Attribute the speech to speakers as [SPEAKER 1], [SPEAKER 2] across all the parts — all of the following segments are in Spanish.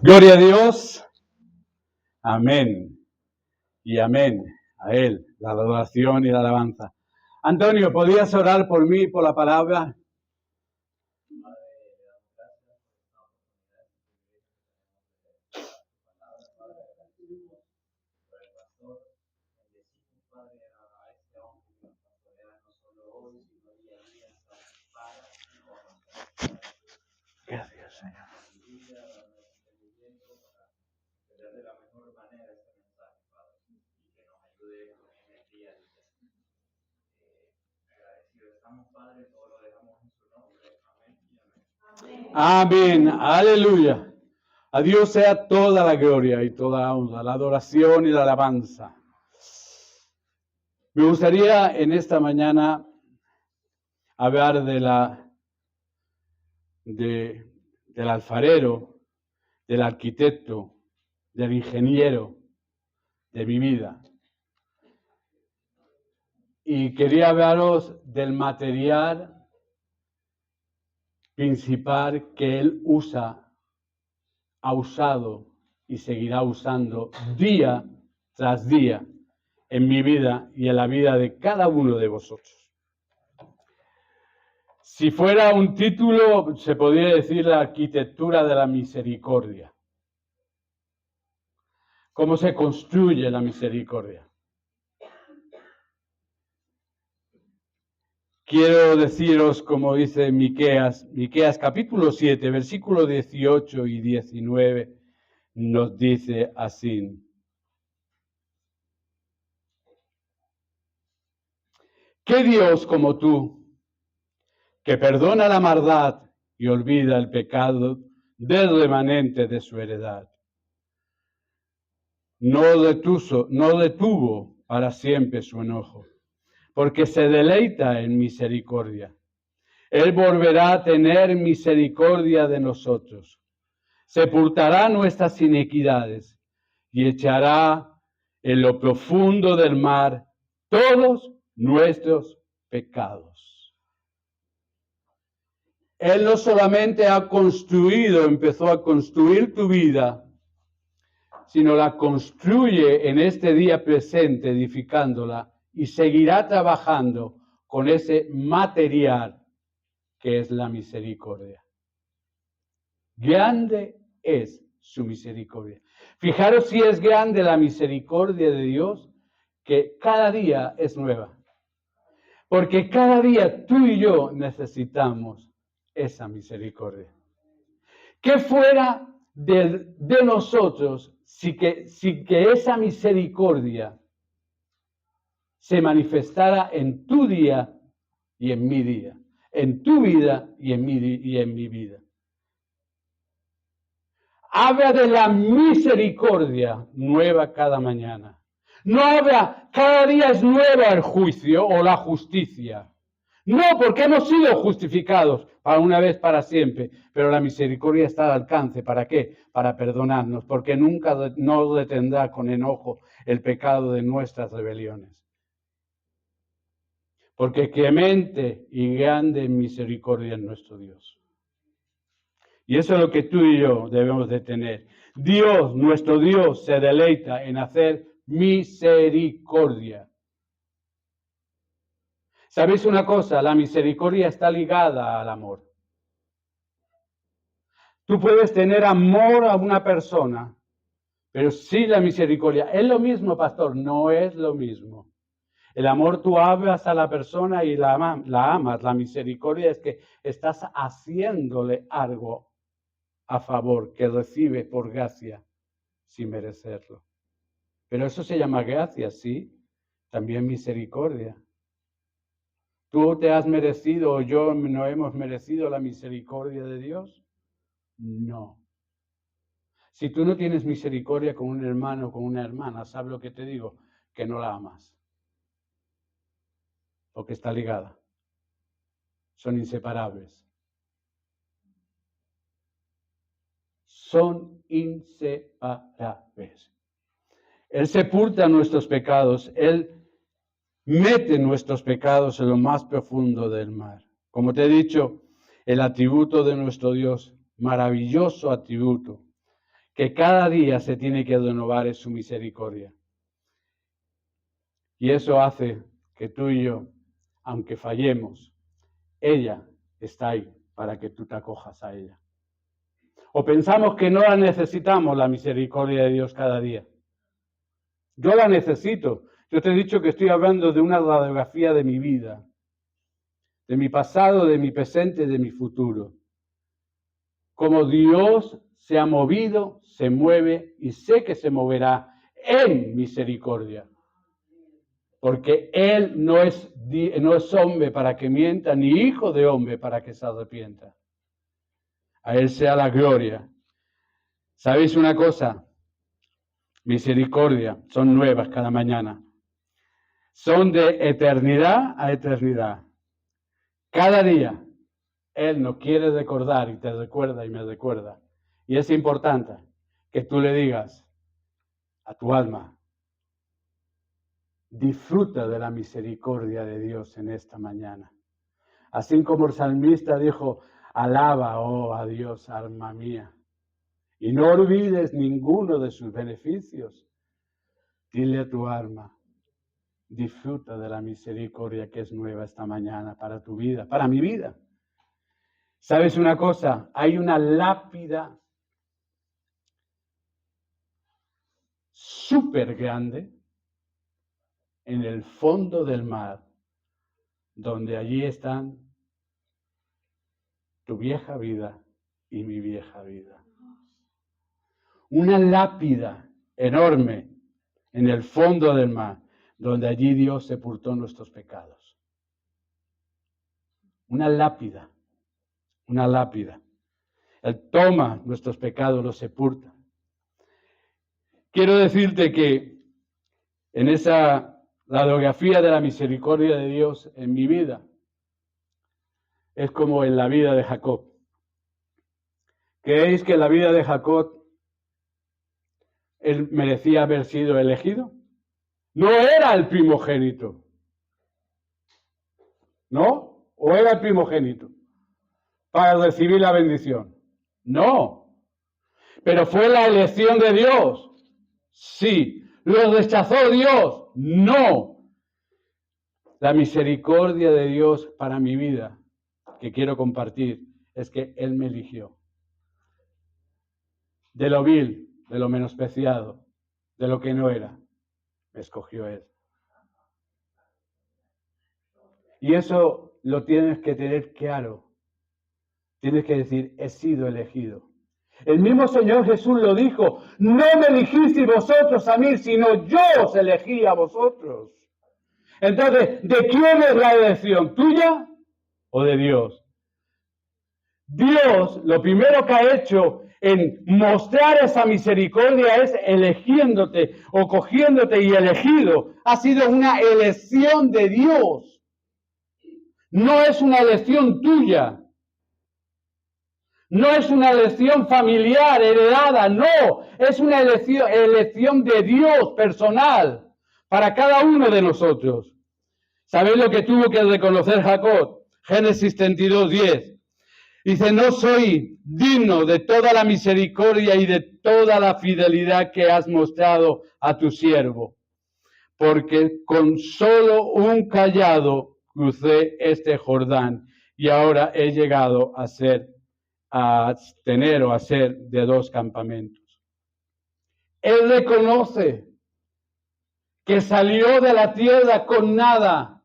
[SPEAKER 1] Gloria a Dios. Amén. Y amén. A Él, la adoración y la alabanza. Antonio, ¿podrías orar por mí, por la palabra? Gracias, Señor. Amén. Aleluya. A Dios sea toda la gloria y toda la honra, la adoración y la alabanza. Me gustaría en esta mañana hablar del alfarero, del arquitecto, del ingeniero de mi vida. Y quería hablaros del material principal que él ha usado y seguirá usando día tras día en mi vida y en la vida de cada uno de vosotros. Si fuera un título, se podría decir la arquitectura de la misericordia. ¿Cómo se construye la misericordia? Quiero deciros, como dice Miqueas capítulo 7, versículos 18 y 19, nos dice así. ¿Qué Dios como tú, que perdona la maldad y olvida el pecado del remanente de su heredad? No detuvo para siempre su enojo, porque se deleita en misericordia. Él volverá a tener misericordia de nosotros. Sepultará nuestras iniquidades y echará en lo profundo del mar todos nuestros pecados. Él no solamente empezó a construir tu vida, sino la construye en este día presente, edificándola, y seguirá trabajando con ese material que es la misericordia. Grande es su misericordia. Fijaros si es grande la misericordia de Dios, que cada día es nueva. Porque cada día tú y yo necesitamos esa misericordia. ¿Qué fuera de nosotros sin que esa misericordia se manifestara en tu día y en mi día? En tu vida y en mi vida. Habla de la misericordia nueva cada mañana. No habla, cada día es nueva el juicio o la justicia. No, porque hemos sido justificados para una vez, para siempre. Pero la misericordia está al alcance. ¿Para qué? Para perdonarnos, porque nunca nos detendrá con enojo el pecado de nuestras rebeliones. Porque clemente y grande en misericordia es nuestro Dios. Y eso es lo que tú y yo debemos de tener. Dios, nuestro Dios, se deleita en hacer misericordia. ¿Sabéis una cosa? La misericordia está ligada al amor. Tú puedes tener amor a una persona, pero sí la misericordia. ¿Es lo mismo, pastor? No es lo mismo. El amor tú hablas a la persona y la amas. La misericordia es que estás haciéndole algo a favor que recibe por gracia sin merecerlo. Pero eso se llama gracia, ¿sí? También misericordia. ¿Tú te has merecido o yo no hemos merecido la misericordia de Dios? No. Si tú no tienes misericordia con un hermano o con una hermana, ¿sabes lo que te digo? Que no la amas. Porque está ligada. Son inseparables. Son inseparables. Él sepulta nuestros pecados. Él mete nuestros pecados en lo más profundo del mar. Como te he dicho, el atributo de nuestro Dios, maravilloso atributo, que cada día se tiene que renovar es su misericordia. Y eso hace que tú y yo, aunque fallemos, ella está ahí para que tú te acojas a ella. O pensamos que no la necesitamos, la misericordia de Dios cada día. Yo la necesito. Yo te he dicho que estoy hablando de una radiografía de mi vida, de mi pasado, de mi presente, de mi futuro. Como Dios se ha movido, se mueve y sé que se moverá en misericordia. Porque Él no es hombre para que mienta, ni hijo de hombre para que se arrepienta. A Él sea la gloria. ¿Sabéis una cosa? Misericordia son nuevas cada mañana. Son de eternidad a eternidad. Cada día Él nos quiere recordar y te recuerda y me recuerda. Y es importante que tú le digas a tu alma, disfruta de la misericordia de Dios en esta mañana. Así como el salmista dijo, alaba, oh, a Dios, alma mía. Y no olvides ninguno de sus beneficios. Dile a tu alma, disfruta de la misericordia que es nueva esta mañana para tu vida, para mi vida. ¿Sabes una cosa? Hay una lápida súper grande en el fondo del mar, donde allí están tu vieja vida y mi vieja vida. Una lápida enorme en el fondo del mar, donde allí Dios sepultó nuestros pecados. Una lápida. Él toma nuestros pecados, los sepulta. Quiero decirte que en esa radiografía de la misericordia de Dios en mi vida, es como en la vida de Jacob. ¿Creéis que en la vida de Jacob él merecía haber sido elegido? No era el primogénito. ¿No? ¿O era el primogénito para recibir la bendición? No. ¿Pero fue la elección de Dios? Sí. ¿Lo rechazó Dios? No. La misericordia de Dios para mi vida, que quiero compartir, es que Él me eligió. De lo vil, de lo menospreciado, de lo que no era, me escogió Él. Y eso lo tienes que tener claro. Tienes que decir, he sido elegido. El mismo Señor Jesús lo dijo, no me elegisteis vosotros a mí, sino yo os elegí a vosotros. Entonces, ¿de quién es la elección? ¿Tuya o de Dios? Dios, lo primero que ha hecho en mostrar esa misericordia es eligiéndote o cogiéndote y elegido. Ha sido una elección de Dios. No es una elección tuya. No es una elección familiar, heredada, no. Es una elección de Dios personal para cada uno de nosotros. ¿Sabéis lo que tuvo que reconocer Jacob? Génesis 32:10. Dice, no soy digno de toda la misericordia y de toda la fidelidad que has mostrado a tu siervo, porque con solo un cayado crucé este Jordán y ahora he llegado a ser de 2 campamentos. Él reconoce que salió de la tierra con nada.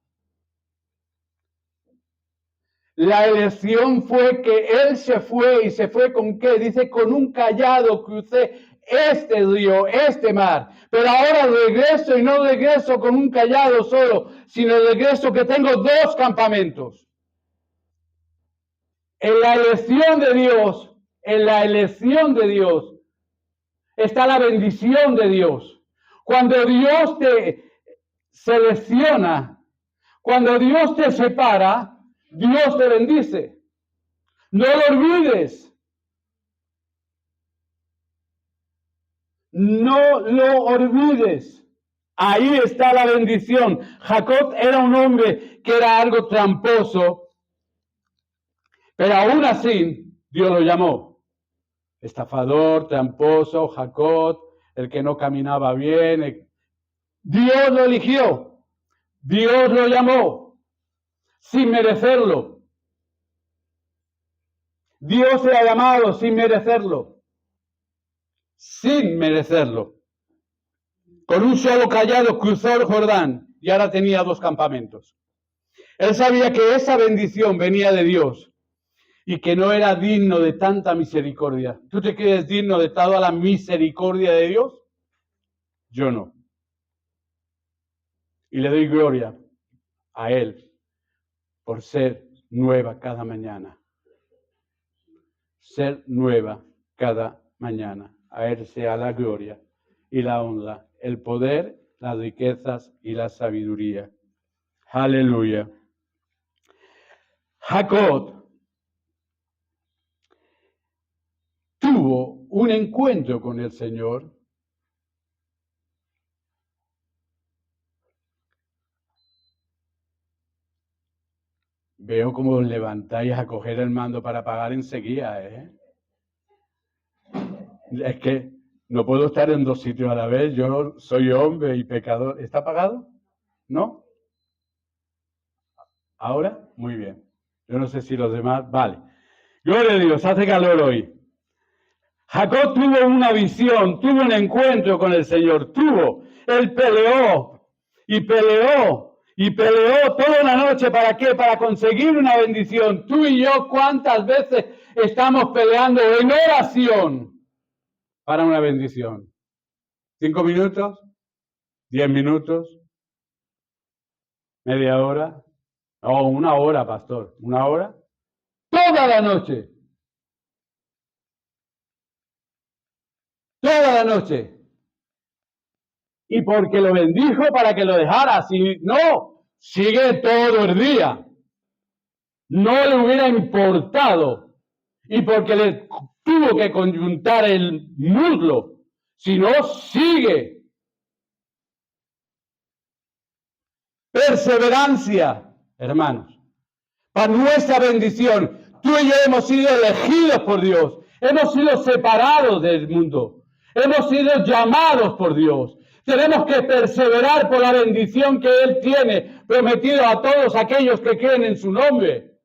[SPEAKER 1] La elección fue que él se fue, y se fue con qué, dice, con un cayado crucé este río, este mar, pero ahora regreso y no regreso con un cayado solo, sino regreso que tengo 2 campamentos. En la elección de Dios, está la bendición de Dios. Cuando Dios te selecciona, cuando Dios te separa, Dios te bendice. No lo olvides. No lo olvides. Ahí está la bendición. Jacob era un hombre que era algo tramposo, pero aún así Dios lo llamó. estafador, tramposo, Jacob, el que no caminaba bien. Dios lo eligió, Dios lo llamó, sin merecerlo. Dios le ha llamado sin merecerlo, sin merecerlo. Con un solo cayado cruzó el Jordán y ahora tenía 2 campamentos. Él sabía que esa bendición venía de Dios y que no era digno de tanta misericordia. ¿Tú te crees digno de toda la misericordia de Dios? Yo no. Y le doy gloria a Él por ser nueva cada mañana. Ser nueva cada mañana. A Él sea la gloria y la honra, el poder, las riquezas y la sabiduría. Aleluya. Jacob tuvo un encuentro con el Señor. Veo cómo os levantáis a coger el mando para pagar enseguida, ¿eh? Es que no puedo estar en 2 sitios a la vez. Yo soy hombre y pecador. ¿Está pagado? ¿No? ¿Ahora? Muy bien. Yo no sé si los demás... Vale. Gloria a Dios, hace calor hoy. Jacob tuvo una visión, tuvo un encuentro con el Señor, él peleó y peleó y peleó toda la noche. ¿Para qué? Para conseguir una bendición. Tú y yo, ¿cuántas veces estamos peleando en oración para una bendición? 5 minutos, 10 minutos, media hora, o 1 hora, pastor, 1 hora, toda la noche. Toda la noche. Y porque lo bendijo para que lo dejara. Si no, sigue todo el día. No le hubiera importado. Y porque le tuvo que conyuntar el muslo. Si no, sigue. Perseverancia, hermanos. Para nuestra bendición. Tú y yo hemos sido elegidos por Dios. Hemos sido separados del mundo. Hemos sido llamados por Dios. Tenemos que perseverar por la bendición que Él tiene prometido a todos aquellos que creen en su nombre.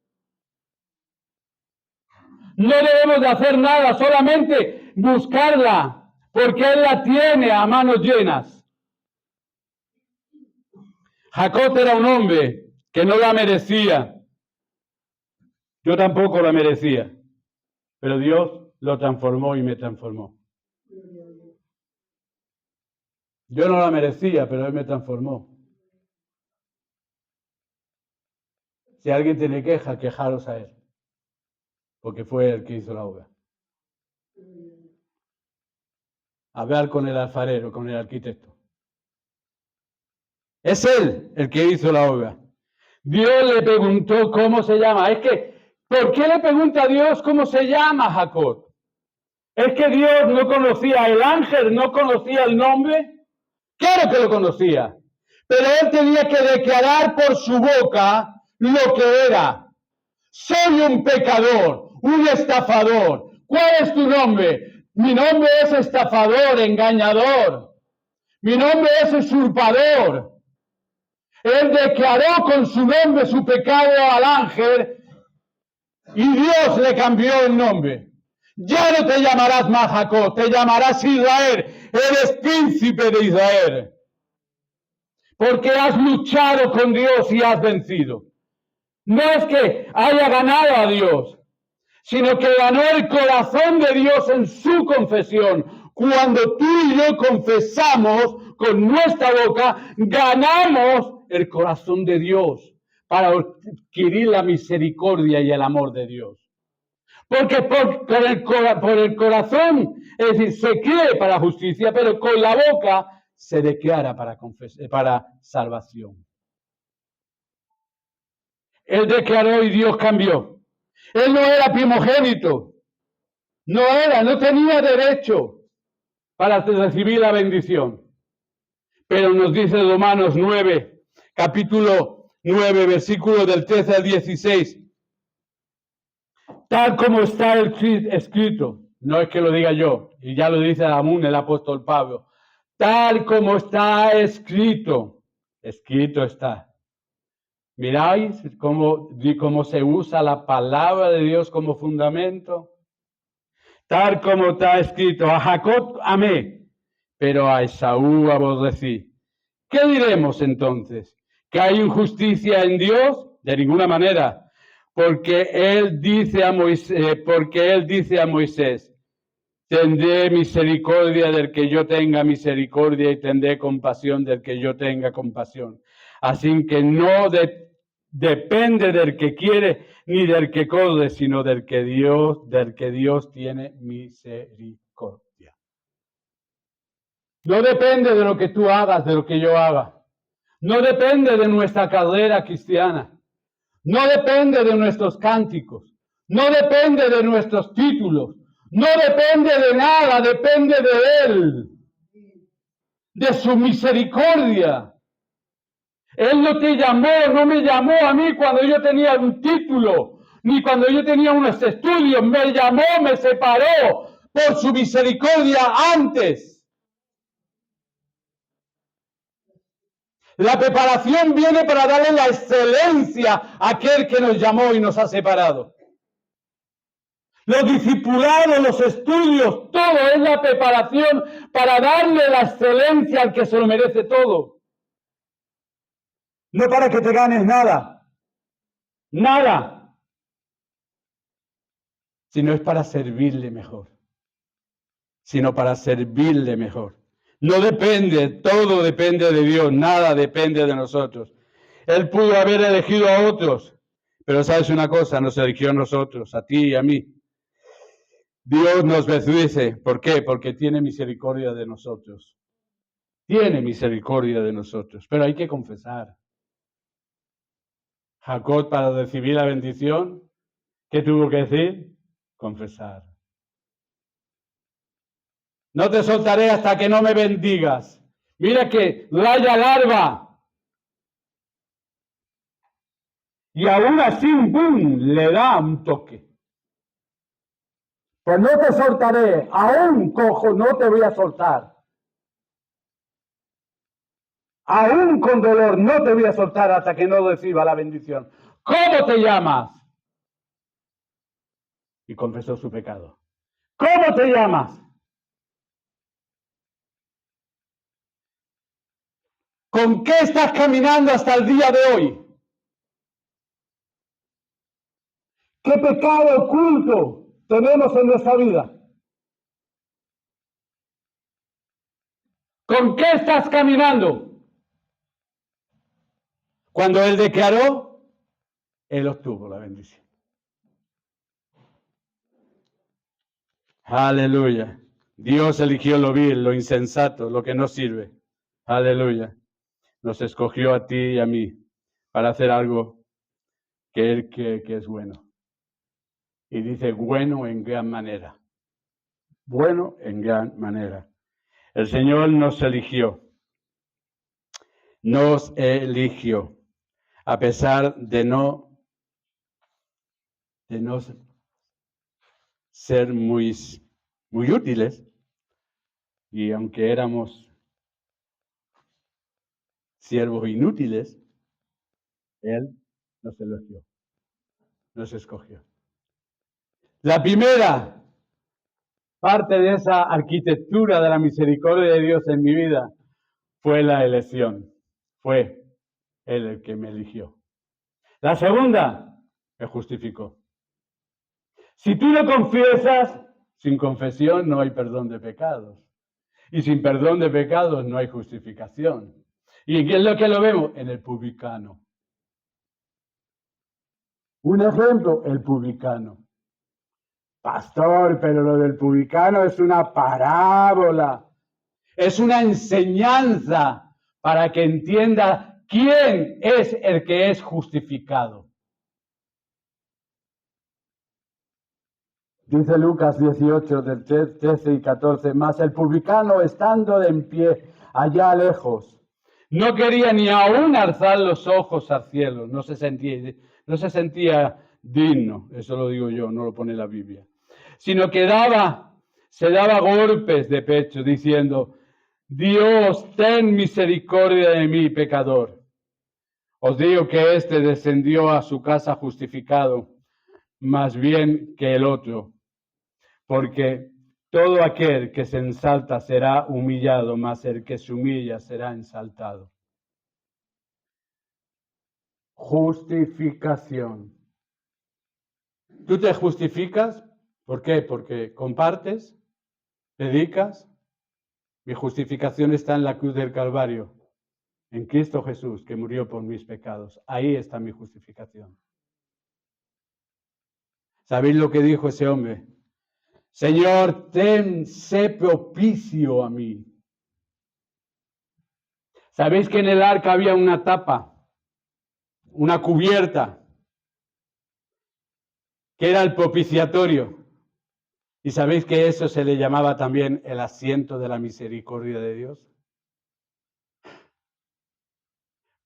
[SPEAKER 1] No debemos de hacer nada, solamente buscarla, porque Él la tiene a manos llenas. Jacob era un hombre que no la merecía. Yo tampoco la merecía, pero Dios lo transformó y me transformó. Yo no la merecía, pero Él me transformó. Si alguien tiene queja, quejaros a Él, porque fue Él que hizo la obra. Hablar con el alfarero, con el arquitecto. Es Él el que hizo la obra. Dios le preguntó cómo se llama. ¿Por qué le pregunta a Dios cómo se llama Jacob? ¿Es que Dios no conocía el ángel, no conocía el nombre? Claro que lo conocía, pero él tenía que declarar por su boca lo que era. Soy un pecador, un estafador. ¿Cuál es tu nombre? Mi nombre es estafador, engañador. Mi nombre es usurpador. Él declaró con su nombre su pecado al ángel y Dios le cambió el nombre. Ya no te llamarás más Jacob, te llamarás Israel. Eres príncipe de Israel. Porque has luchado con Dios y has vencido. No es que haya ganado a Dios, sino que ganó el corazón de Dios en su confesión. Cuando tú y yo confesamos con nuestra boca, ganamos el corazón de Dios para adquirir la misericordia y el amor de Dios. Porque por el corazón, es decir, se cree para justicia, pero con la boca se declara para salvación. Él declaró y Dios cambió. Él no era primogénito. No tenía derecho para recibir la bendición. Pero nos dice Romanos 9, capítulo 9, versículo del 13 al 16. Tal como está escrito, no es que lo diga yo, y ya lo dice aún el apóstol Pablo, tal como está escrito, escrito está. ¿Miráis cómo se usa la palabra de Dios como fundamento? Tal como está escrito, a Jacob amé, pero a Esaú aborrecí. ¿Qué diremos entonces? ¿Que hay injusticia en Dios? De ninguna manera, porque él dice a Moisés, tendré misericordia del que yo tenga misericordia y tendré compasión del que yo tenga compasión. Así que no depende del que quiere ni del que corre, sino del que Dios tiene misericordia. No depende de lo que tú hagas, de lo que yo haga. No depende de nuestra carrera cristiana. No depende de nuestros cánticos. No depende de nuestros títulos. No depende de nada, depende de Él. De su misericordia. Él no te llamó, no me llamó a mí cuando yo tenía un título, ni cuando yo tenía unos estudios. Me llamó, me separó por su misericordia antes. La preparación viene para darle la excelencia a aquel que nos llamó y nos ha separado. Los discipulados, los estudios, todo es la preparación para darle la excelencia al que se lo merece todo. No para que te ganes nada, nada, sino es para servirle mejor, sino para servirle mejor. No depende, todo depende de Dios, nada depende de nosotros. Él pudo haber elegido a otros, pero sabes una cosa, nos eligió a nosotros, a ti y a mí. Dios nos bendice, ¿por qué? Porque tiene misericordia de nosotros. Tiene misericordia de nosotros, pero hay que confesar. Jacob, para recibir la bendición, ¿qué tuvo que decir? Confesar. No te soltaré hasta que no me bendigas. Mira que raya larva. Y aún así, ¡pum!, le da un toque. Pues no te soltaré, aún cojo, no te voy a soltar. Aún con dolor, no te voy a soltar hasta que no reciba la bendición. ¿Cómo te llamas? Y confesó su pecado. ¿Cómo te llamas? ¿Con qué estás caminando hasta el día de hoy? ¿Qué pecado oculto tenemos en nuestra vida? ¿Con qué estás caminando? Cuando Él declaró, Él obtuvo la bendición. Aleluya. Dios eligió lo vil, lo insensato, lo que no sirve. Aleluya. Nos escogió a ti y a mí para hacer algo que es bueno. Y dice, bueno en gran manera. Bueno en gran manera. El Señor nos eligió. Nos eligió. A pesar de no ser muy útiles. Y aunque éramos siervos inútiles, Él nos eligió. Nos escogió. La primera parte de esa arquitectura de la misericordia de Dios en mi vida fue la elección. Fue Él el que me eligió. La segunda, me justificó. Si tú lo confiesas, sin confesión no hay perdón de pecados. Y sin perdón de pecados no hay justificación. ¿Y qué es lo que lo vemos? En el publicano. Un ejemplo, el publicano. Pastor, pero lo del publicano es una parábola. Es una enseñanza para que entienda quién es el que es justificado. Dice Lucas 18, del 13 y 14, mas el publicano, estando de en pie allá lejos, no quería ni aún alzar los ojos al cielo, no se sentía digno, eso lo digo yo, no lo pone la Biblia, sino que daba se daba golpes de pecho diciendo, Dios, ten misericordia de mí, pecador. Os digo que éste descendió a su casa justificado, más bien que el otro, porque todo aquel que se ensalta será humillado, mas el que se humilla será ensaltado. Justificación. ¿Tú te justificas? ¿Por qué? Porque compartes, predicas. Mi justificación está en la cruz del Calvario, en Cristo Jesús, que murió por mis pecados. Ahí está mi justificación. ¿Sabéis lo que dijo ese hombre? Señor, sé propicio a mí. ¿Sabéis que en el arca había una tapa, una cubierta, que era el propiciatorio? ¿Y sabéis que eso se le llamaba también el asiento de la misericordia de Dios?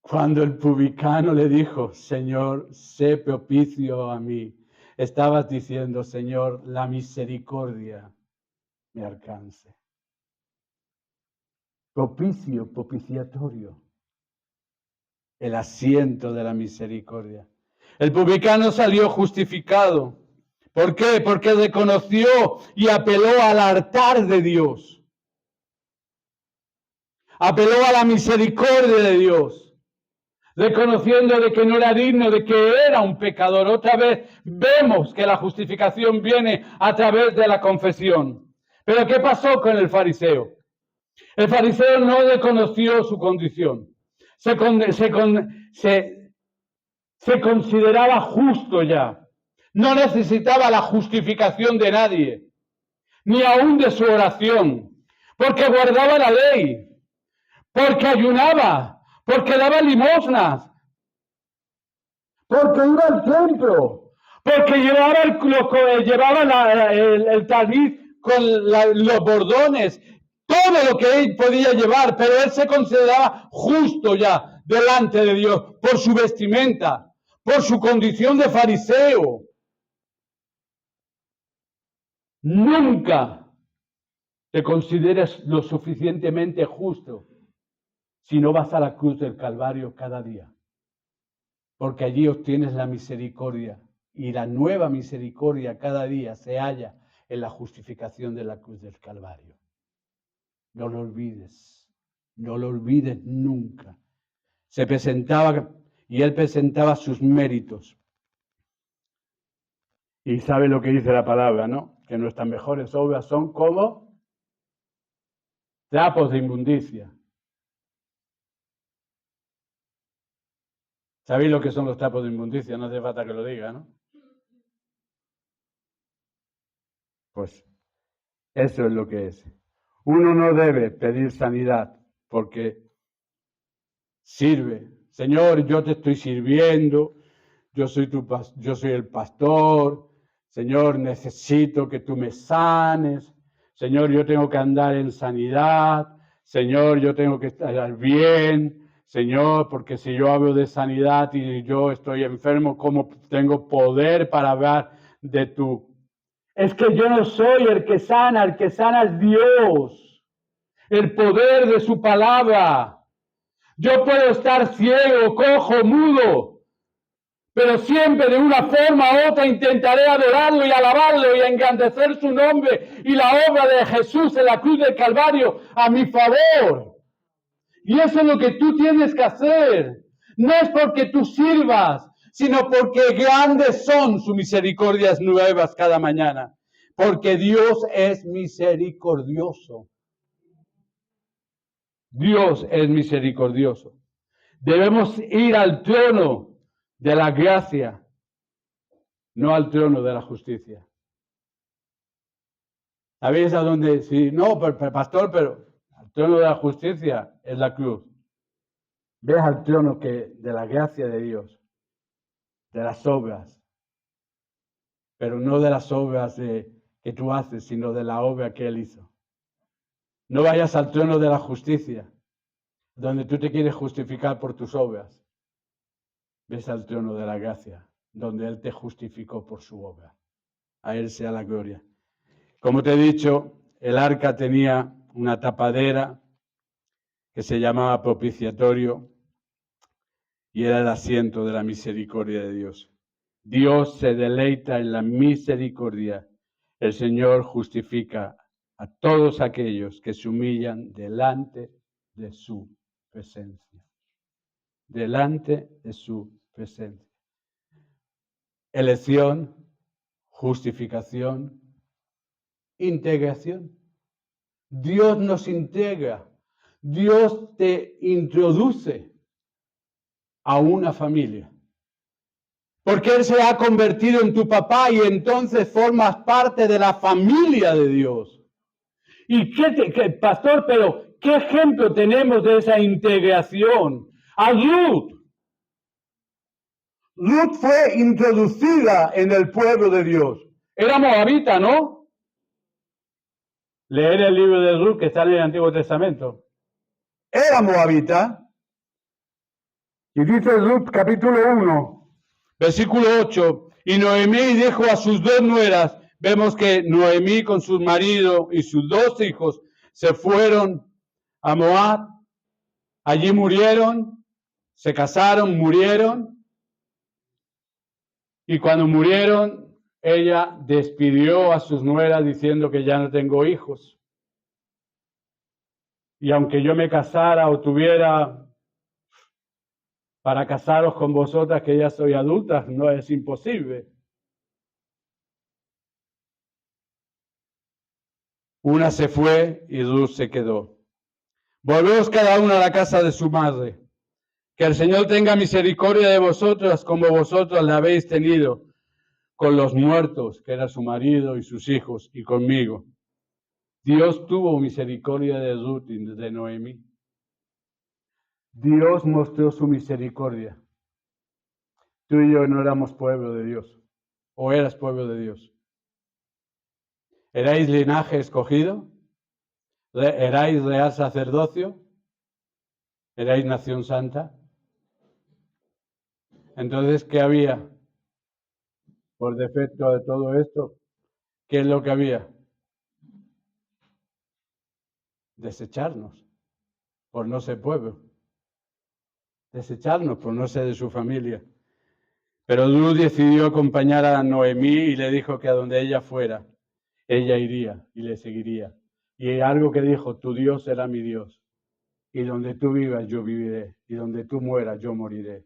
[SPEAKER 1] Cuando el publicano le dijo, Señor, sé propicio a mí, estabas diciendo, Señor, la misericordia me alcance. Propicio, propiciatorio, el asiento de la misericordia. El publicano salió justificado. ¿Por qué? Porque reconoció y apeló al altar de Dios. Apeló a la misericordia de Dios, reconociendo de que no era digno, de que era un pecador. Otra vez vemos que la justificación viene a través de la confesión. Pero ¿qué pasó con el fariseo? El fariseo no reconoció su condición. Se consideraba justo ya. No necesitaba la justificación de nadie, ni aún de su oración, porque guardaba la ley, porque ayunaba, porque daba limosnas, porque iba al templo, porque llevaba el tabliz con los bordones, todo lo que él podía llevar, pero él se consideraba justo ya delante de Dios por su vestimenta, por su condición de fariseo. Nunca te consideres lo suficientemente justo si no vas a la cruz del Calvario cada día, porque allí obtienes la misericordia y la nueva misericordia cada día se halla en la justificación de la cruz del Calvario. No lo olvides, no lo olvides nunca. Se presentaba y él presentaba sus méritos. Y sabe lo que dice la palabra, ¿no? Que nuestras mejores obras son como trapos de inmundicia. ¿Sabéis lo que son los trapos de inmundicia? No hace falta que lo diga, ¿no? Pues eso es lo que es. Uno no debe pedir sanidad porque sirve. Señor, yo te estoy sirviendo, yo soy el pastor. Señor, necesito que tú me sanes. Señor, yo tengo que andar en sanidad. Señor, yo tengo que estar bien. Señor, porque si yo hablo de sanidad y yo estoy enfermo, ¿cómo tengo poder para hablar de tú? Es que yo no soy el que sana es Dios. El poder de su palabra. Yo puedo estar ciego, cojo, mudo, pero siempre de una forma u otra intentaré adorarlo y alabarlo y engrandecer su nombre y la obra de Jesús en la cruz del Calvario a mi favor. Y eso es lo que tú tienes que hacer. No es porque tú sirvas, sino porque grandes son sus misericordias nuevas cada mañana. Porque Dios es misericordioso. Dios es misericordioso. Debemos ir al trono de la gracia, no al trono de la justicia. ¿Sabéis a dónde? Sí, no, pastor, pero al trono de la justicia es la cruz. Ves al trono de la gracia de Dios, de las obras, pero no de las obras que tú haces, sino de la obra que Él hizo. No vayas al trono de la justicia, donde tú te quieres justificar por tus obras. Ves al trono de la gracia, donde Él te justificó por su obra. A Él sea la gloria. Como te he dicho, el arca tenía una tapadera que se llamaba propiciatorio y era el asiento de la misericordia de Dios. Dios se deleita en la misericordia. El Señor justifica a todos aquellos que se humillan delante de su presencia. Delante de su presencia. Elección, justificación, integración. Dios nos integra. Dios te introduce a una familia. Porque Él se ha convertido en tu papá y entonces formas parte de la familia de Dios. ¿Y pastor, pero qué ejemplo tenemos de esa integración? A Ruth. Ruth fue introducida en el pueblo de Dios. Era moabita, ¿no? Leer el libro de Ruth que está en el Antiguo Testamento. Era moabita. Y dice Ruth capítulo 1, versículo 8, y Noemí dijo a sus dos nueras, vemos que Noemí con su marido y sus dos hijos se fueron a Moab, allí murieron, se casaron, murieron, y cuando murieron, ella despidió a sus nueras diciendo que ya no tengo hijos. Y aunque yo me casara o tuviera para casaros con vosotras, que ya soy adulta, no es imposible. Una se fue y Ruth se quedó. Volveos cada uno a la casa de su madre. Que el Señor tenga misericordia de vosotras como vosotros la habéis tenido con los muertos, que era su marido y sus hijos, y conmigo. Dios tuvo misericordia de Ruth y de Noemí. Dios mostró su misericordia. Tú y yo no éramos pueblo de Dios, o eras pueblo de Dios. ¿Erais linaje escogido? ¿Erais real sacerdocio? ¿Erais nación santa? Entonces, ¿qué había? Por defecto de todo esto, ¿qué es lo que había? Desecharnos por no ser pueblo. Desecharnos por no ser de su familia. Pero Ruth decidió acompañar a Noemí y le dijo que a donde ella fuera, ella iría y le seguiría. Y algo que dijo, tu Dios será mi Dios. Y donde tú vivas, yo viviré. Y donde tú mueras, yo moriré.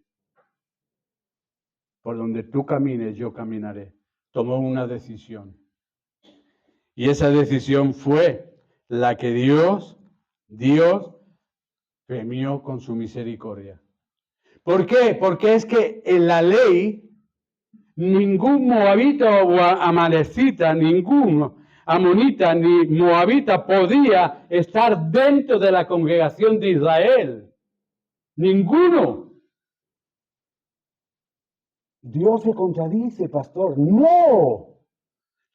[SPEAKER 1] Por donde tú camines, yo caminaré. Tomó una decisión. Y esa decisión fue la que Dios premió con su misericordia. ¿Por qué? Porque es que en la ley ningún moabita o amalecita, ningún amonita ni moabita podía estar dentro de la congregación de Israel. Ninguno. Dios se contradice, pastor. No.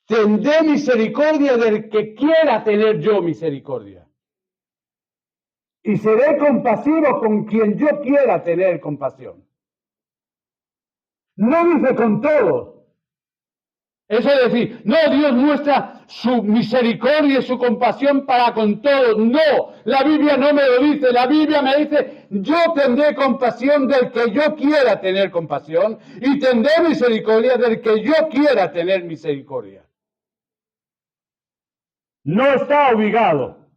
[SPEAKER 1] Tendré misericordia del que quiera tener yo misericordia. Y seré compasivo con quien yo quiera tener compasión. No dice con todos. Eso es decir, no, Dios muestra su misericordia y su compasión para con todos. No, la Biblia no me lo dice. La Biblia me dice, yo tendré compasión del que yo quiera tener compasión y tendré misericordia del que yo quiera tener misericordia. No está obligado.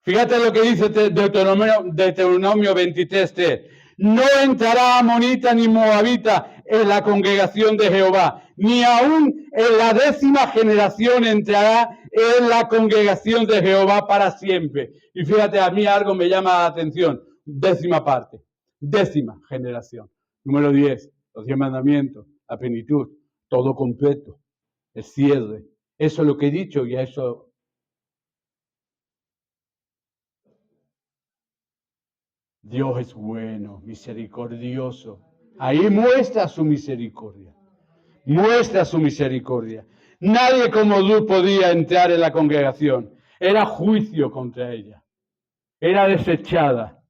[SPEAKER 1] Fíjate lo que dice Deuteronomio 23:3. No entrará amonita ni moabita en la congregación de Jehová, ni aún en la 10ª generación entrará en la congregación de Jehová para siempre. Y fíjate, a mí algo me llama la atención. 10ª parte, 10ª generación. Número 10, los 10 mandamientos, la plenitud, todo completo, el cierre. Eso es lo que he dicho y a eso... Dios es bueno, misericordioso. Ahí muestra su misericordia. Muestra su misericordia. Nadie como Ruth podía entrar en la congregación. Era juicio contra ella. Era desechada.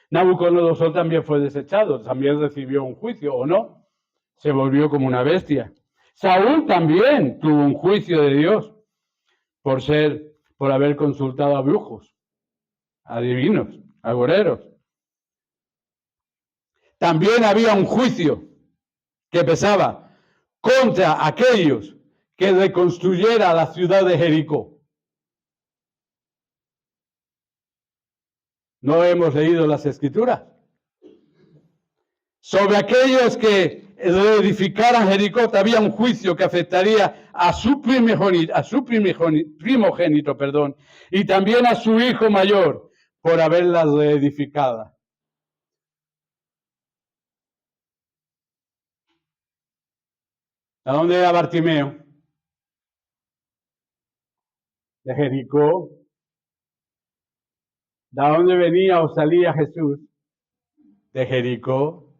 [SPEAKER 1] Nabucodonosor también fue desechado. También recibió un juicio, ¿o no? Se volvió como una bestia. Saúl también tuvo un juicio de Dios por haber consultado a brujos, a adivinos, agoreros. También había un juicio que pesaba contra aquellos que reconstruyera la ciudad de Jericó. ¿No hemos leído las Escrituras? Sobre aquellos que reedificaran Jericó había un juicio que afectaría a su primogénito, y también a su hijo mayor por haberla reedificada. ¿A dónde era Bartimeo? De Jericó. ¿De dónde venía o salía Jesús? De Jericó.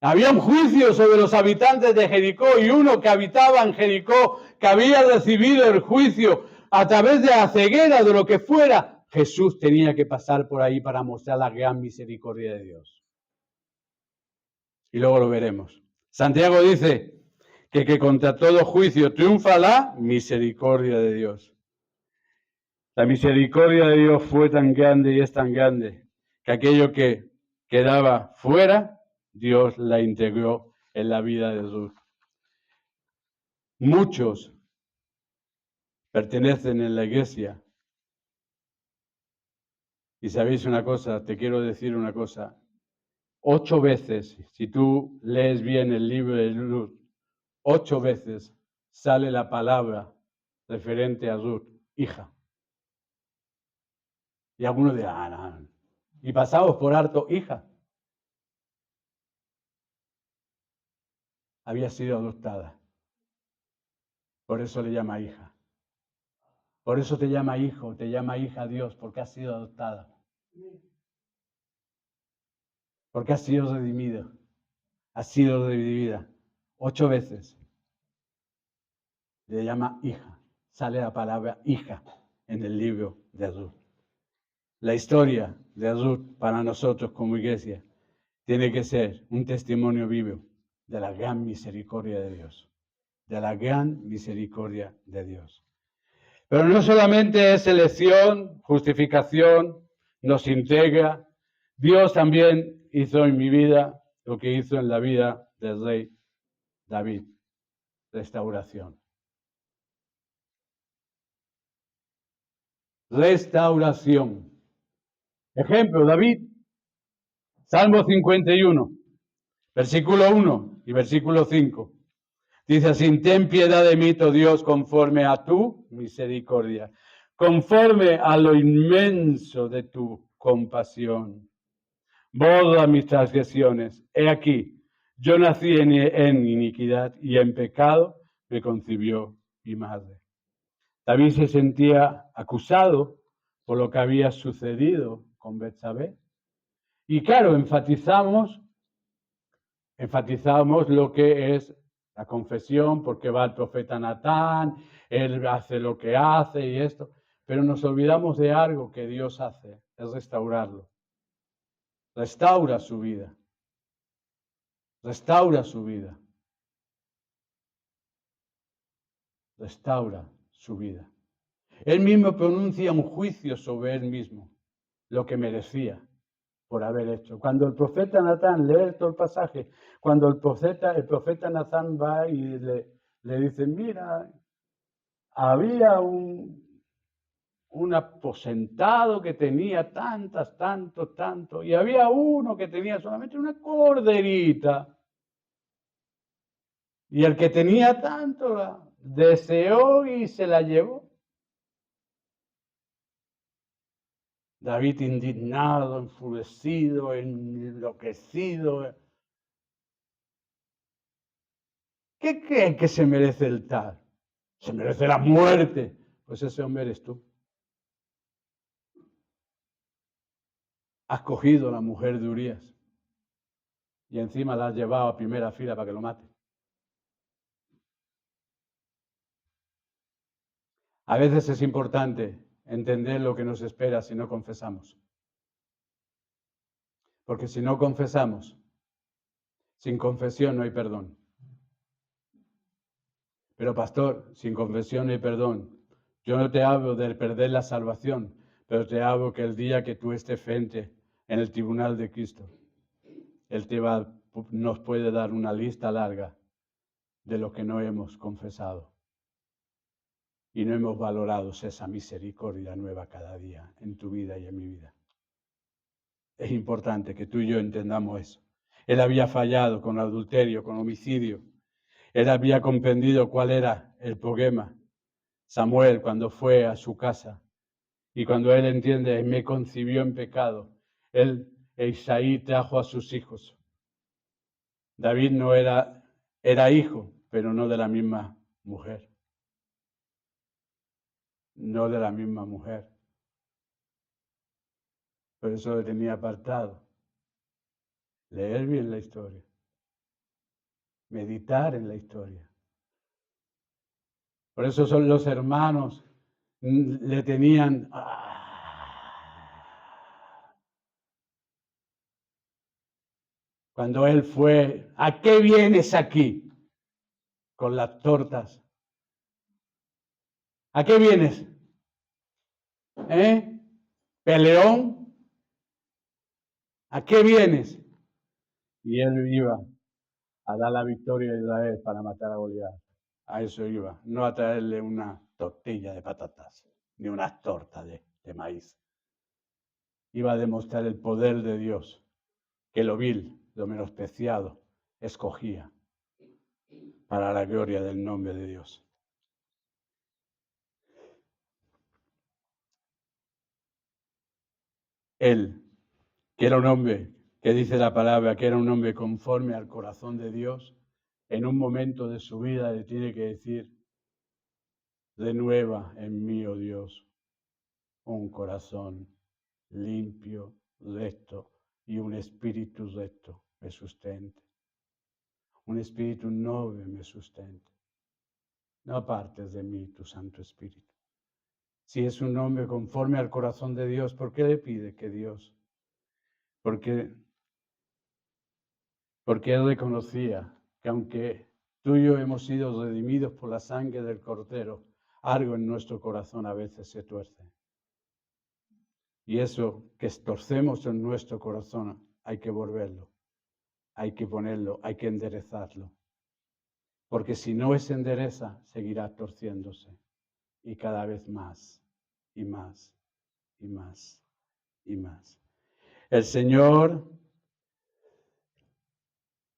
[SPEAKER 1] Había un juicio sobre los habitantes de Jericó y uno que habitaba en Jericó, que había recibido el juicio a través de la ceguera, de lo que fuera. Jesús tenía que pasar por ahí para mostrar la gran misericordia de Dios. Y luego lo veremos. Santiago dice que contra todo juicio triunfa la misericordia de Dios. La misericordia de Dios fue tan grande y es tan grande que aquello que quedaba fuera, Dios la integró en la vida de Ruth. Muchos pertenecen en la iglesia. Y sabéis una cosa, te quiero decir una cosa. 8 veces, si tú lees bien el libro de Ruth, 8 veces sale la palabra referente a Ruth, hija. Y algunos dirán, no. Y pasamos por harto, hija. Había sido adoptada. Por eso le llama hija. Por eso te llama hijo, te llama hija Dios, porque has sido adoptada. Porque has sido redimido. Has sido redimida. 8 veces. Le llama hija. Sale la palabra hija en el libro de Ruth. La historia de Ruth para nosotros como iglesia tiene que ser un testimonio vivo de la gran misericordia de Dios. De la gran misericordia de Dios. Pero no solamente es elección, justificación, nos integra. Dios también hizo en mi vida lo que hizo en la vida del rey David. Restauración. Restauración. Ejemplo, David, Salmo 51, versículo 1 y versículo 5. Dice así, ten piedad de mí, oh Dios, conforme a tu misericordia, conforme a lo inmenso de tu compasión. Borra mis transgresiones. He aquí, yo nací en iniquidad y en pecado me concibió mi madre. David se sentía acusado por lo que había sucedido con Betsabé. Y claro, enfatizamos lo que es la confesión, porque va el profeta Natán, él hace lo que hace y esto, pero nos olvidamos de algo que Dios hace, es restaurarlo. Restaura su vida. Restaura su vida. Restaura su vida. Él mismo pronuncia un juicio sobre él mismo, lo que merecía por haber hecho. Cuando el profeta Natán lee todo el pasaje, cuando el profeta Natán va y le dice, mira, había un aposentado que tenía tanto, y había uno que tenía solamente una corderita. Y el que tenía tanto la deseó y se la llevó. David indignado, enfurecido, enloquecido. ¿Qué creen que se merece el tal? Se merece la muerte. Pues ese hombre eres tú. Has cogido a la mujer de Urías y encima la has llevado a primera fila para que lo mate. A veces es importante entender lo que nos espera si no confesamos. Porque si no confesamos, sin confesión no hay perdón. Pero pastor, sin confesión y perdón, yo no te hablo de perder la salvación, pero te hablo que el día que tú estés frente en el tribunal de Cristo, Él nos puede dar una lista larga de lo que no hemos confesado y no hemos valorado esa misericordia nueva cada día en tu vida y en mi vida. Es importante que tú y yo entendamos eso. Él había fallado con adulterio, con homicidio. Él había comprendido cuál era el problema. Samuel, cuando fue a su casa y cuando él entiende, me concibió en pecado, Isaí trajo a sus hijos. David no era hijo, pero no de la misma mujer. No de la misma mujer. Por eso lo tenía apartado. Leer bien la historia. Meditar en la historia. Por eso son los hermanos le tenían... Cuando él fue, ¿a qué vienes aquí? Con las tortas. ¿A qué vienes? ¿Peleón? ¿A qué vienes? Y él iba a dar la victoria a Israel para matar a Goliat. A eso iba, no a traerle una tortilla de patatas, ni unas tortas de maíz. Iba a demostrar el poder de Dios, que lo vil, lo menospreciado, escogía para la gloria del nombre de Dios. Él, que era un hombre, que dice la palabra, que era un hombre conforme al corazón de Dios, en un momento de su vida le tiene que decir, renueva en mí, oh Dios, un corazón limpio, recto, y un espíritu recto me sustente. Un espíritu noble me sustente. No apartes de mí tu Santo Espíritu. Si es un hombre conforme al corazón de Dios, ¿por qué le pide que Dios? Porque él reconocía que aunque tú y yo hemos sido redimidos por la sangre del Cordero, algo en nuestro corazón a veces se tuerce. Y eso que torcemos en nuestro corazón hay que volverlo, hay que ponerlo, hay que enderezarlo. Porque si no es endereza, seguirá torciéndose. Y cada vez más, y más, y más, y más. El Señor,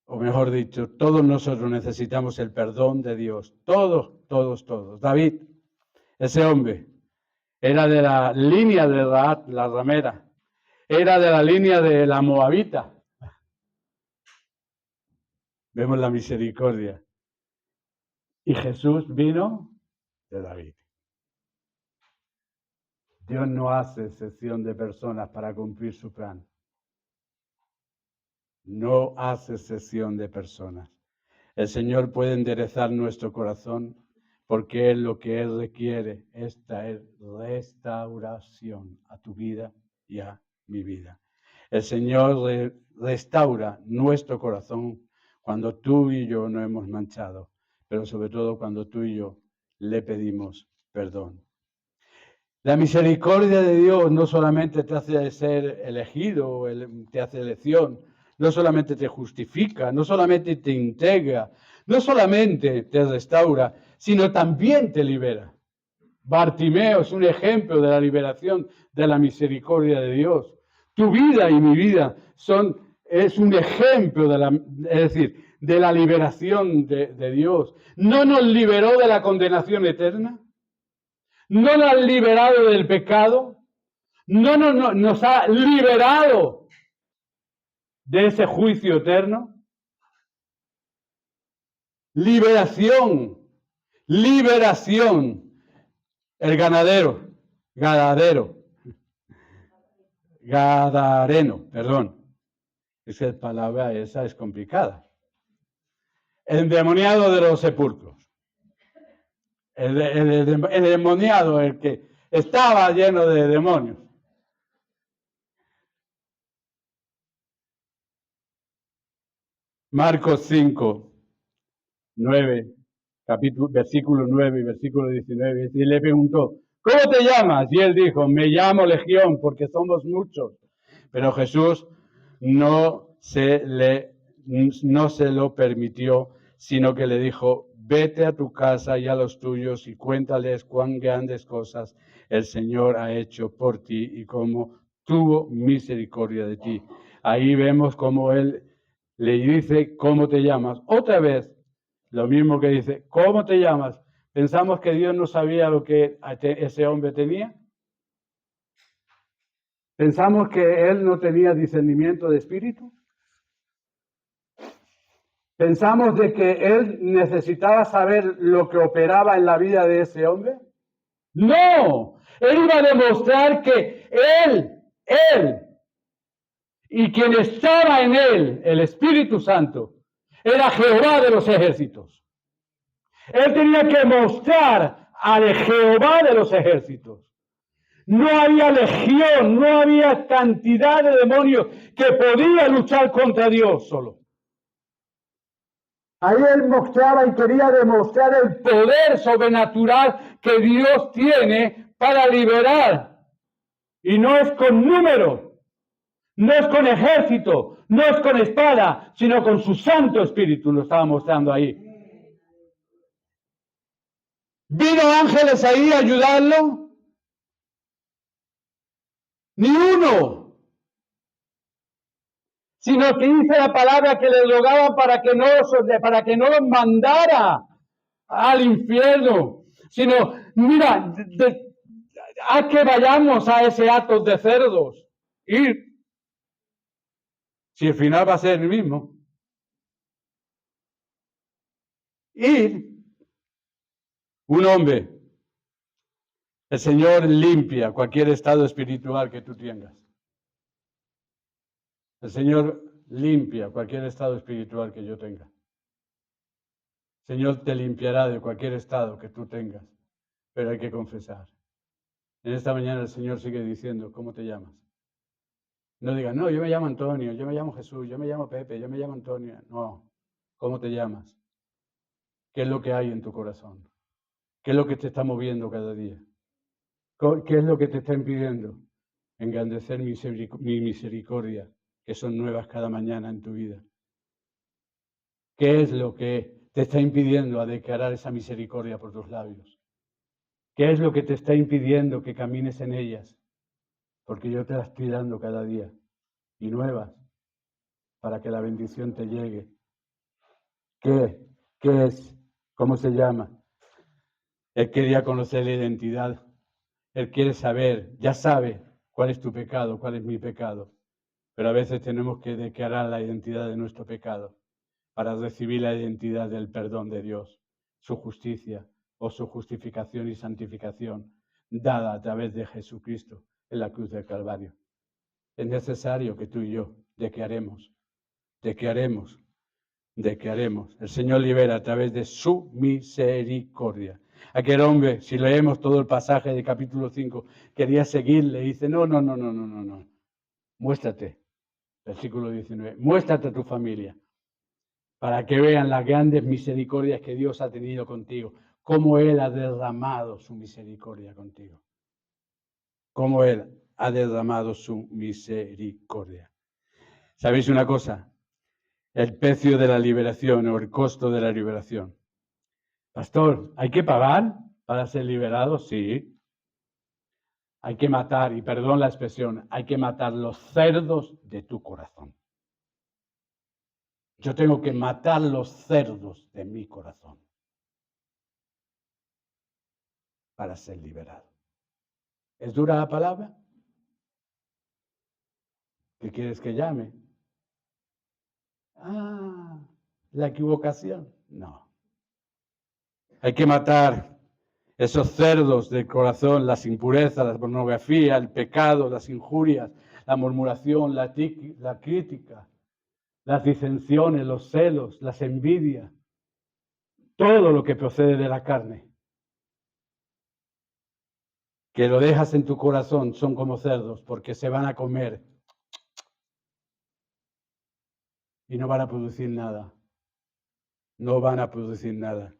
[SPEAKER 1] o mejor dicho, todos nosotros necesitamos el perdón de Dios. Todos, todos, todos. David, ese hombre, era de la línea de Rahab, la ramera. Era de la línea de la moabita. Vemos la misericordia. Y Jesús vino de David. Dios no hace excepción de personas para cumplir su plan. No hace excepción de personas. El Señor puede enderezar nuestro corazón porque lo que Él requiere es traer restauración a tu vida y a mi vida. El Señor restaura nuestro corazón cuando tú y yo no hemos manchado, pero sobre todo cuando tú y yo le pedimos perdón. La misericordia de Dios no solamente te hace ser elegido, te hace elección, no solamente te justifica, no solamente te integra, no solamente te restaura, sino también te libera. Bartimeo es un ejemplo de la liberación de la misericordia de Dios. Tu vida y mi vida es un ejemplo de la liberación de Dios. ¿No nos liberó de la condenación eterna? ¿No nos ha liberado del pecado? ¿No nos ha liberado de ese juicio eterno? Liberación, liberación. El gadareno, perdón. Esa palabra esa es complicada. El endemoniado de los sepulcros. El endemoniado, el que estaba lleno de demonios. Marcos 5, 9, versículo 9 y versículo 19, y le preguntó, ¿cómo te llamas? Y él dijo, me llamo Legión, porque somos muchos. Pero Jesús no se lo permitió, sino que le dijo, vete a tu casa y a los tuyos y cuéntales cuán grandes cosas el Señor ha hecho por ti y cómo tuvo misericordia de ti. Ahí vemos cómo él le dice, ¿cómo te llamas? Otra vez, lo mismo que dice, ¿cómo te llamas? ¿Pensamos que Dios no sabía lo que ese hombre tenía? ¿Pensamos que él no tenía discernimiento de espíritu? ¿Pensamos de que él necesitaba saber lo que operaba en la vida de ese hombre? No, él iba a demostrar que él y quien estaba en él, el Espíritu Santo, era Jehová de los ejércitos. Él tenía que mostrar al Jehová de los ejércitos. No había legión, no había cantidad de demonios que podía luchar contra Dios solo. Ahí él mostraba y quería demostrar el poder sobrenatural que Dios tiene para liberar. Y no es con número, no es con ejército, no es con espada, sino con su Santo Espíritu, lo estaba mostrando ahí. ¿Vino ángeles ahí a ayudarlo? Ni uno. Sino que dice la palabra que le rogaban para que no los mandara al infierno. Sino, mira, a que vayamos a ese acto de cerdos. Ir. Si el final va a ser el mismo. Ir. Un hombre. El Señor limpia cualquier estado espiritual que tú tengas. El Señor limpia cualquier estado espiritual que yo tenga. El Señor te limpiará de cualquier estado que tú tengas, pero hay que confesar. En esta mañana el Señor sigue diciendo, ¿cómo te llamas? No digas, no, yo me llamo Antonio, yo me llamo Jesús, yo me llamo Pepe, yo me llamo Antonio. No, ¿cómo te llamas? ¿Qué es lo que hay en tu corazón? ¿Qué es lo que te está moviendo cada día? ¿Qué es lo que te está impidiendo engrandecer mi misericordia, que son nuevas cada mañana en tu vida? ¿Qué es lo que te está impidiendo a declarar esa misericordia por tus labios? ¿Qué es lo que te está impidiendo que camines en ellas? Porque yo te las estoy dando cada día y nuevas para que la bendición te llegue. ¿Qué es? ¿Cómo se llama? Él quería conocer la identidad. Él quiere saber, ya sabe cuál es tu pecado, cuál es mi pecado. Pero a veces tenemos que declarar la identidad de nuestro pecado para recibir la identidad del perdón de Dios, su justicia o su justificación y santificación dada a través de Jesucristo en la cruz del Calvario. Es necesario que tú y yo declaremos. El Señor libera a través de su misericordia. Aquel hombre, si leemos todo el pasaje de capítulo 5, quería seguirle y dice, no. Muéstrate, versículo 19, muéstrate a tu familia para que vean las grandes misericordias que Dios ha tenido contigo, cómo Él ha derramado su misericordia contigo, cómo Él ha derramado su misericordia. ¿Sabéis una cosa? El precio de la liberación o el costo de la liberación. Pastor, ¿hay que pagar para ser liberado? Sí. Hay que matar, y perdón la expresión, hay que matar los cerdos de tu corazón. Yo tengo que matar los cerdos de mi corazón para ser liberado. ¿Es dura la palabra? ¿Qué quieres que llame? La equivocación. No. Hay que matar esos cerdos del corazón, las impurezas, la pornografía, el pecado, las injurias, la murmuración, la crítica, las disensiones, los celos, las envidias, todo lo que procede de la carne. Que lo dejas en tu corazón son como cerdos porque se van a comer y no van a producir nada. No van a producir nada.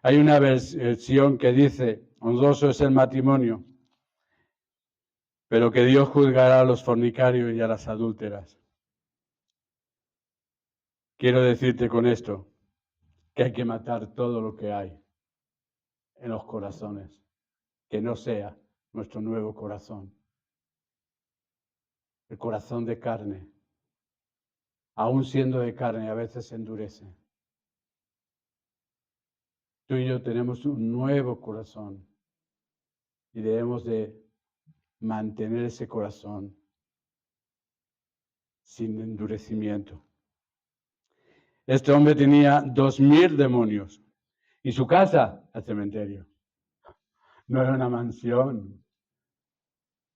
[SPEAKER 1] Hay una versión que dice, honroso es el matrimonio, pero que Dios juzgará a los fornicarios y a las adúlteras. Quiero decirte con esto que hay que matar todo lo que hay en los corazones, que no sea nuestro nuevo corazón. El corazón de carne, aún siendo de carne, a veces se endurece. Tú y yo tenemos un nuevo corazón y debemos de mantener ese corazón sin endurecimiento. Este hombre tenía 2000 demonios y su casa, el cementerio. No era una mansión.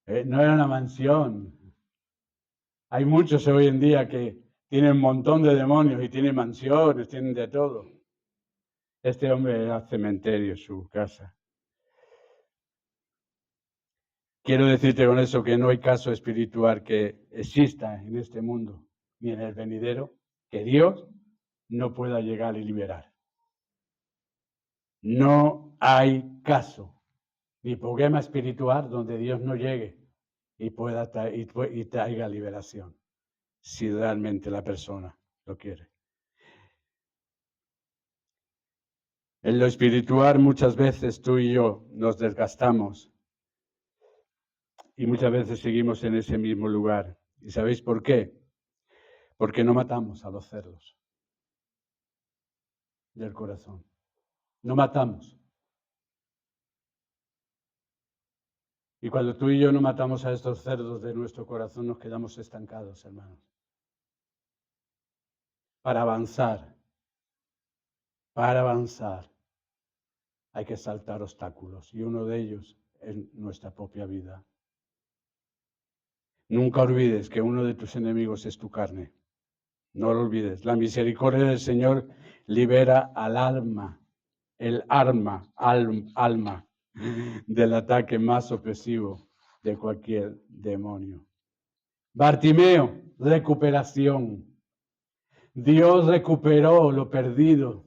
[SPEAKER 1] No era una mansión. Hay muchos hoy en día que tienen un montón de demonios y tienen mansiones, tienen de todo. Este hombre era cementerio, su casa. Quiero decirte con eso que no hay caso espiritual que exista en este mundo, ni en el venidero, que Dios no pueda llegar y liberar. No hay caso, ni problema espiritual donde Dios no llegue y pueda y traiga liberación, si realmente la persona lo quiere. En lo espiritual muchas veces tú y yo nos desgastamos y muchas veces seguimos en ese mismo lugar. ¿Y sabéis por qué? Porque no matamos a los cerdos del corazón. No matamos. Y cuando tú y yo no matamos a estos cerdos de nuestro corazón, nos quedamos estancados, hermanos. Para avanzar, hay que saltar obstáculos. Y uno de ellos es nuestra propia vida. Nunca olvides que uno de tus enemigos es tu carne. No lo olvides. La misericordia del Señor libera al alma, el alma del ataque más opresivo de cualquier demonio. Bartimeo, recuperación. Dios recuperó lo perdido.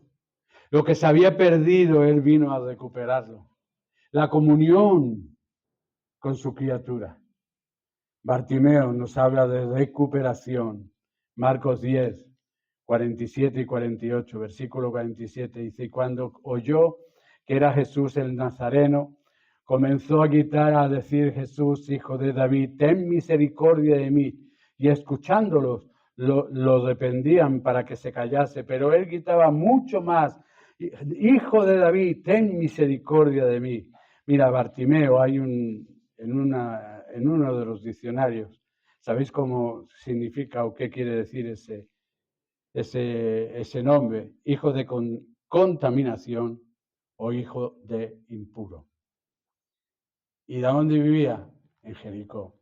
[SPEAKER 1] Lo que se había perdido, Él vino a recuperarlo. La comunión con su criatura. Bartimeo nos habla de recuperación. Marcos 10, 47 y 48, versículo 47, dice, y cuando oyó que era Jesús el Nazareno, comenzó a gritar, a decir, Jesús, hijo de David, ten misericordia de mí. Y escuchándolos, lo reprendían para que se callase, pero él gritaba mucho más, hijo de David, ten misericordia de mí. Mira, Bartimeo, hay en uno de los diccionarios, ¿sabéis cómo significa o qué quiere decir ese nombre? Hijo de contaminación o hijo de impuro. ¿Y de dónde vivía? En Jericó,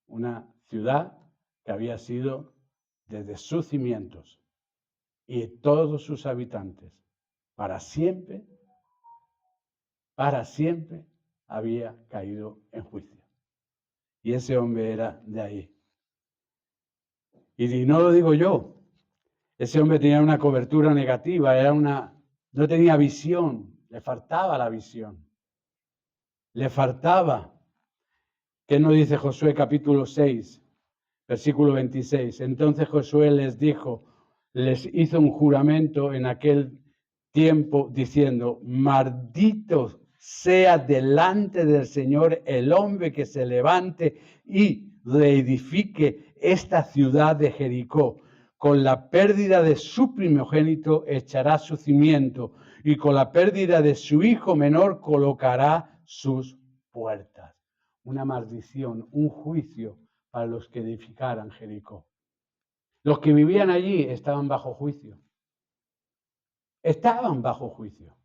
[SPEAKER 1] una ciudad que había sido desde sus cimientos y todos sus habitantes para siempre había caído en juicio. Y ese hombre era de ahí. Y no lo digo yo. Ese hombre tenía una cobertura negativa, no tenía visión, le faltaba la visión. Le faltaba. ¿Qué nos dice Josué capítulo 6, versículo 26? Entonces Josué les hizo un juramento en aquel tiempo diciendo, maldito sea delante del Señor el hombre que se levante y reedifique esta ciudad de Jericó. Con la pérdida de su primogénito echará su cimiento y con la pérdida de su hijo menor colocará sus puertas. Una maldición, un juicio para los que edificaran Jericó. Los que vivían allí estaban bajo juicio. Estaban bajo juicio.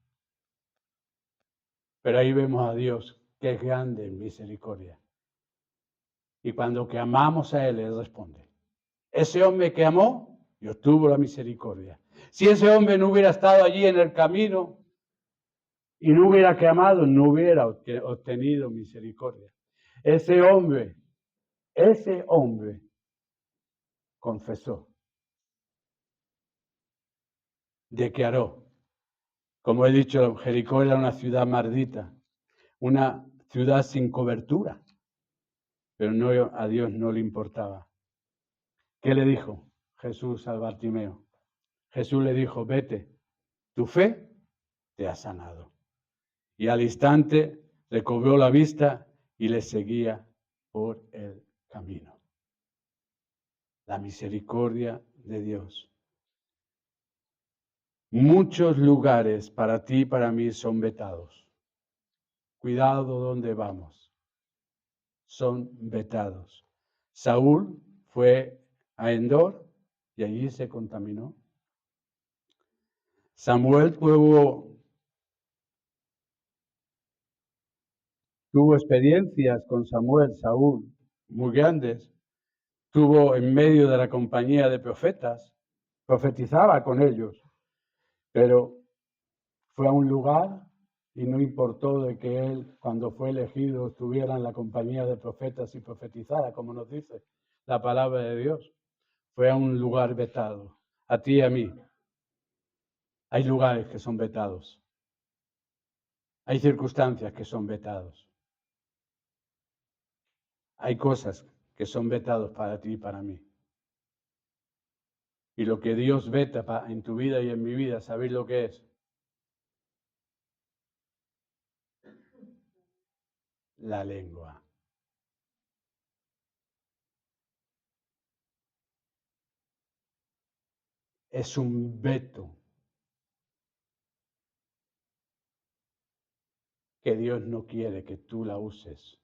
[SPEAKER 1] Pero ahí vemos a Dios que es grande en misericordia. Y cuando que amamos a Él, Él responde. Ese hombre que amó, Dios tuvo la misericordia. Si ese hombre no hubiera estado allí en el camino y no hubiera clamado, no hubiera obtenido misericordia. Ese hombre confesó, declaró, Como he dicho, Jericó era una ciudad maldita, una ciudad sin cobertura, pero a Dios no le importaba. ¿Qué le dijo Jesús a Bartimeo? Jesús le dijo, vete, tu fe te ha sanado. Y al instante recobró la vista y le seguía por el camino. La misericordia de Dios. Muchos lugares para ti y para mí son vetados. Cuidado donde vamos. Son vetados. Saúl fue a Endor y allí se contaminó. Samuel tuvo experiencias con Saúl, muy grandes. Estuvo en medio de la compañía de profetas, profetizaba con ellos, pero fue a un lugar y no importó de que él, cuando fue elegido, estuviera en la compañía de profetas y profetizara, como nos dice la palabra de Dios. Fue a un lugar vetado, a ti y a mí. Hay lugares que son vetados. Hay circunstancias que son vetados. Hay cosas que son vetados para ti y para mí. Y lo que Dios veta en tu vida y en mi vida, ¿sabéis lo que es? La lengua. Es un veto que Dios no quiere que tú la uses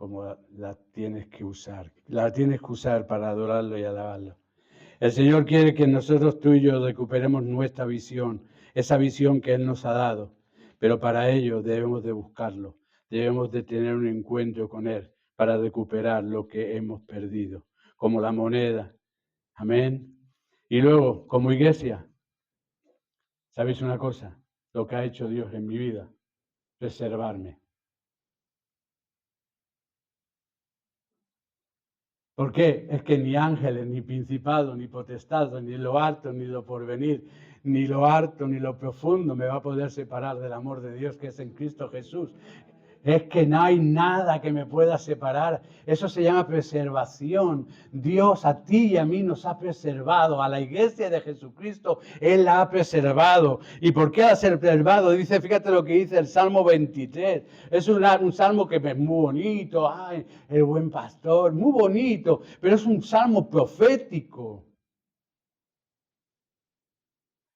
[SPEAKER 1] como la tienes que usar. La tienes que usar para adorarlo y alabarlo. El Señor quiere que nosotros, tú y yo, recuperemos nuestra visión, esa visión que Él nos ha dado. Pero para ello debemos de buscarlo, debemos de tener un encuentro con Él para recuperar lo que hemos perdido, como la moneda. Amén. Y luego, como iglesia, ¿sabéis una cosa? Lo que ha hecho Dios en mi vida, preservarme. ¿Por qué? Es que ni ángeles, ni principados, ni potestados, ni lo alto, ni lo porvenir, ni lo alto, ni lo profundo me va a poder separar del amor de Dios que es en Cristo Jesús. Es que no hay nada que me pueda separar. Eso se llama preservación. Dios a ti y a mí nos ha preservado. A la iglesia de Jesucristo, Él la ha preservado. ¿Y por qué la ha preservado? Dice, fíjate lo que dice el Salmo 23. Es un salmo que es muy bonito. Ay, el buen pastor, muy bonito. Pero es un salmo profético.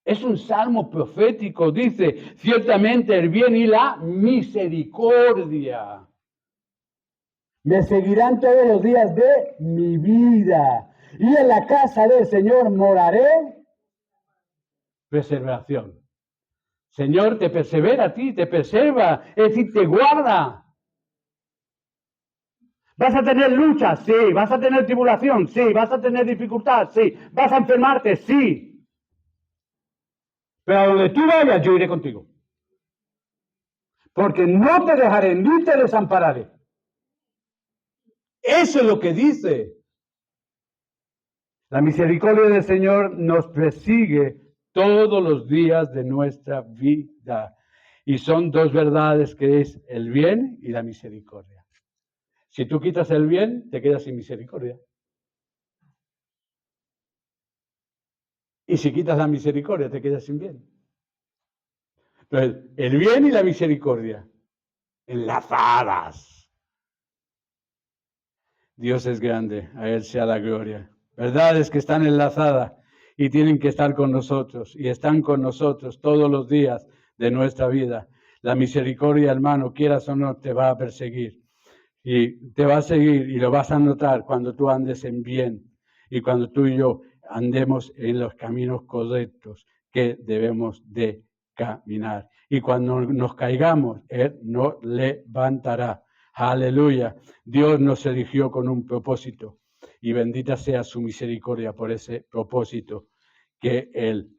[SPEAKER 1] Es un salmo profético, dice, ciertamente el bien y la misericordia me seguirán todos los días de mi vida. Y en la casa del Señor moraré. Preservación. Señor, te persevera a ti, te preserva, es decir, te guarda. ¿Vas a tener lucha? Sí. ¿Vas a tener tribulación? Sí. ¿Vas a tener dificultad? Sí. ¿Vas a enfermarte? Sí. Pero a donde tú vayas, yo iré contigo. Porque no te dejaré ni te desampararé. Eso es lo que dice. La misericordia del Señor nos persigue todos los días de nuestra vida. Y son dos verdades que es el bien y la misericordia. Si tú quitas el bien, te quedas sin misericordia. Y si quitas la misericordia, te quedas sin bien. Entonces, el bien y la misericordia, enlazadas. Dios es grande, a Él sea la gloria. Verdades que están enlazadas y tienen que estar con nosotros y están con nosotros todos los días de nuestra vida. La misericordia, hermano, quieras o no, te va a perseguir y te va a seguir y lo vas a notar cuando tú andes en bien y cuando tú y yo andemos en los caminos correctos que debemos de caminar. Y cuando nos caigamos, Él nos levantará. Aleluya. Dios nos eligió con un propósito y bendita sea su misericordia por ese propósito que Él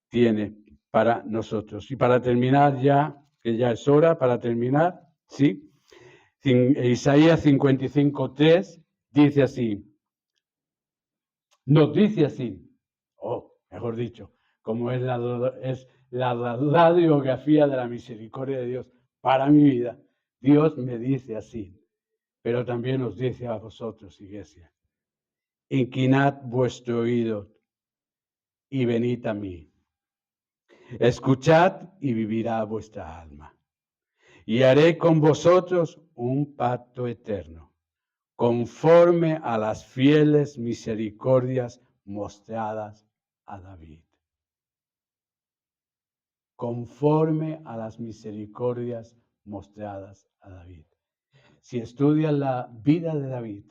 [SPEAKER 1] tiene para nosotros. Y para terminar ya, que ya es hora, para terminar, ¿sí? Isaías 55:3 dice así, nos dice así, mejor dicho, como es la radiografía de la misericordia de Dios para mi vida. Dios me dice así, pero también os dice a vosotros, iglesia, inclinad vuestro oído y venid a mí. Escuchad y vivirá vuestra alma. Y haré con vosotros un pacto eterno, conforme a las fieles misericordias mostradas a David. Conforme a las misericordias mostradas a David. Si estudias la vida de David,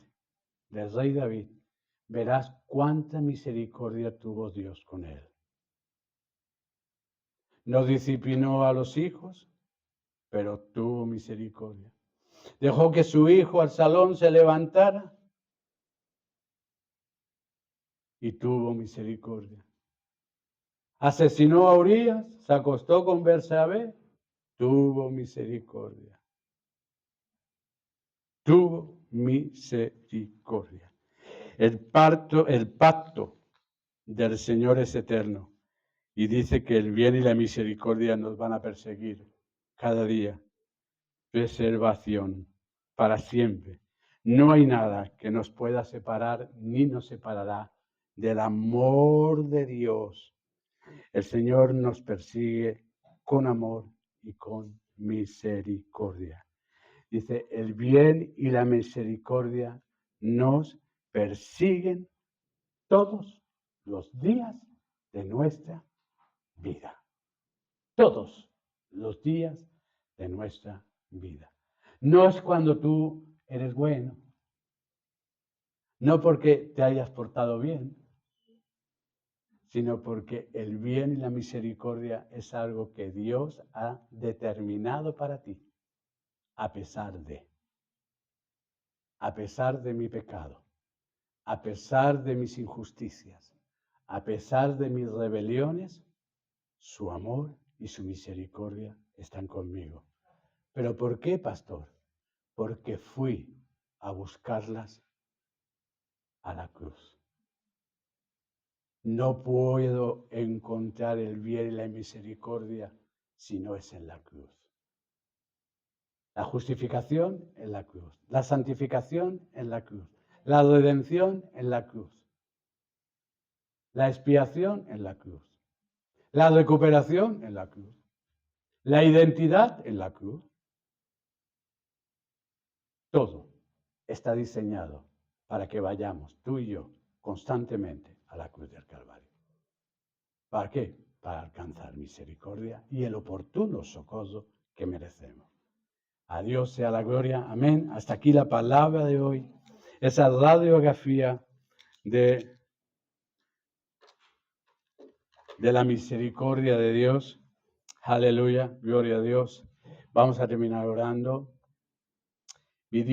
[SPEAKER 1] del rey David, verás cuánta misericordia tuvo Dios con él. No disciplinó a los hijos, pero tuvo misericordia. Dejó que su hijo Absalón se levantara y tuvo misericordia. Asesinó a Urías, se acostó con Bersabé, tuvo misericordia. Tuvo misericordia. El pacto del Señor es eterno y dice que el bien y la misericordia nos van a perseguir cada día. Preservación para siempre. No hay nada que nos pueda separar ni nos separará del amor de Dios. El Señor nos persigue con amor y con misericordia. Dice, el bien y la misericordia nos persiguen todos los días de nuestra vida. Todos los días de nuestra vida. No es cuando tú eres bueno, no porque te hayas portado bien, sino porque el bien y la misericordia es algo que Dios ha determinado para ti, a pesar de mi pecado, a pesar de mis injusticias, a pesar de mis rebeliones, su amor y su misericordia están conmigo. ¿Pero por qué, pastor? Porque fui a buscarlas a la cruz. No puedo encontrar el bien y la misericordia si no es en la cruz. La justificación en la cruz, la santificación en la cruz, la redención en la cruz, la expiación en la cruz, la recuperación en la cruz, la identidad en la cruz. Todo está diseñado para que vayamos, tú y yo, constantemente a la cruz del Calvario. ¿Para qué? Para alcanzar misericordia y el oportuno socorro que merecemos. A Dios sea la gloria. Amén. Hasta aquí la palabra de hoy. Esa radiografía de la misericordia de Dios. Aleluya. Gloria a Dios. Vamos a terminar orando.